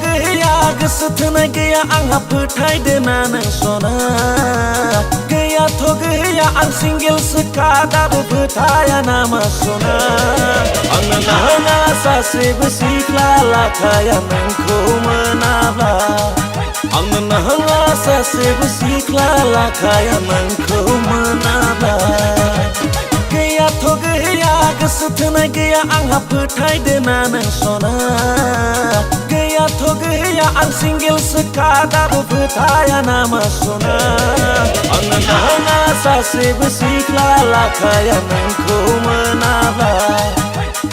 गैया गोसो थोनाय गैया आंहा फोथायदोना नों सना गैयाथ' गैया आं सिंगेलसोखा दाबो फोथाया नामा सना आंनो नाङा सासेबो सिख्ला लाखाया नोंखौ मोनाब्ला आंनो नाङा सासेबो सिख्ला लाखाया नोंखौ मोनाब्ला गैयाथ' गैया गोसो थोनाय गैया आंहा फोथायदोना नों सना गैयाथ' गैया आं सिंगेलसोखा दाबो फोथाया नामा सना आंनो नाङा सासेबो सिख्ला लाखाया नोंखौ मोनाब्ला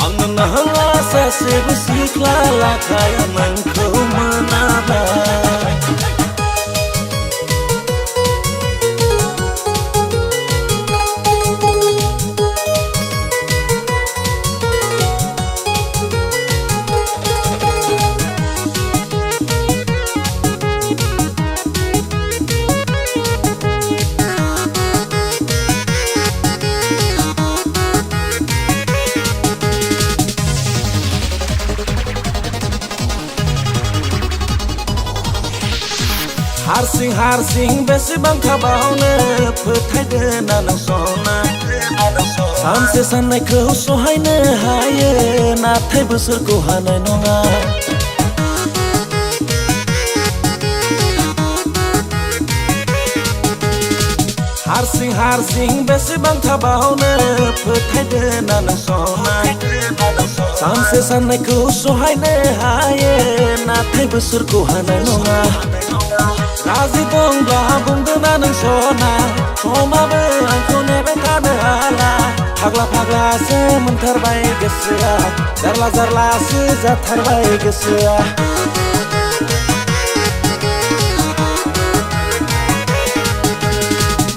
आंनो नाङा सासेबो सिख्ला लाखाया नोंखौ मोनाब्ला हारसिं हारसिं बेसेबां थाबावनो फोथायदोना नों सना सानसे साननायखौ सहायनो हायो नाथाय बोसोरखौ हानाय नङा हारसिं हारसिं बेसेबां थाबावनो फोथायदोना नों सना सानसे साननायखौ सहायनो हायो नाथाय बोसोरखौ हानाय नङा राजि दंब्ला बुंदोना नों सना समाबो आंखौ नेबाय थानो हाला फाग्ला फाग्लासो मोनथारबाय गोसोआ जारला जारलासो जाथारबाय गोसोआ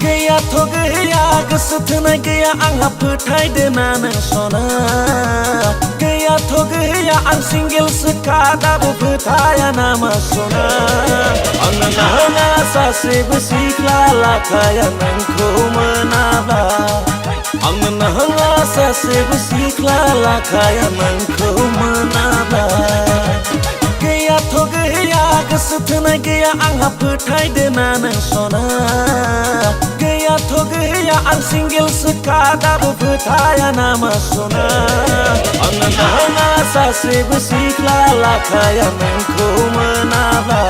गैयाथ' गैया गोसो थोनाय गैया आंहा फोथायदोना नों सना गैयाथ' गैया आं सिंगेलसोखा दाबो फोथाया नामा सना आंनो नाङा सासेबो सिख्ला लाखाया नोंखौ मोनाब्ला आंनो नाङा सासेबो सिख्ला लाखाया नोंखौ मोनाब्ला गैयाथ' गैया गोसो थोनाय गैया आंहा फोथायदोना नों सना गैयाथ' गैया आं सिंगेलसोखा दाबो फोथाया नामा सना आंनो नाङा सासेबो सिख्ला लाखाया नोंखौ मोनाब्ला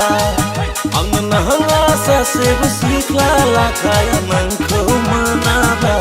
आंनो नाङा सासेबो सिख्ला लाखाया नोंखौ मोनाब्ला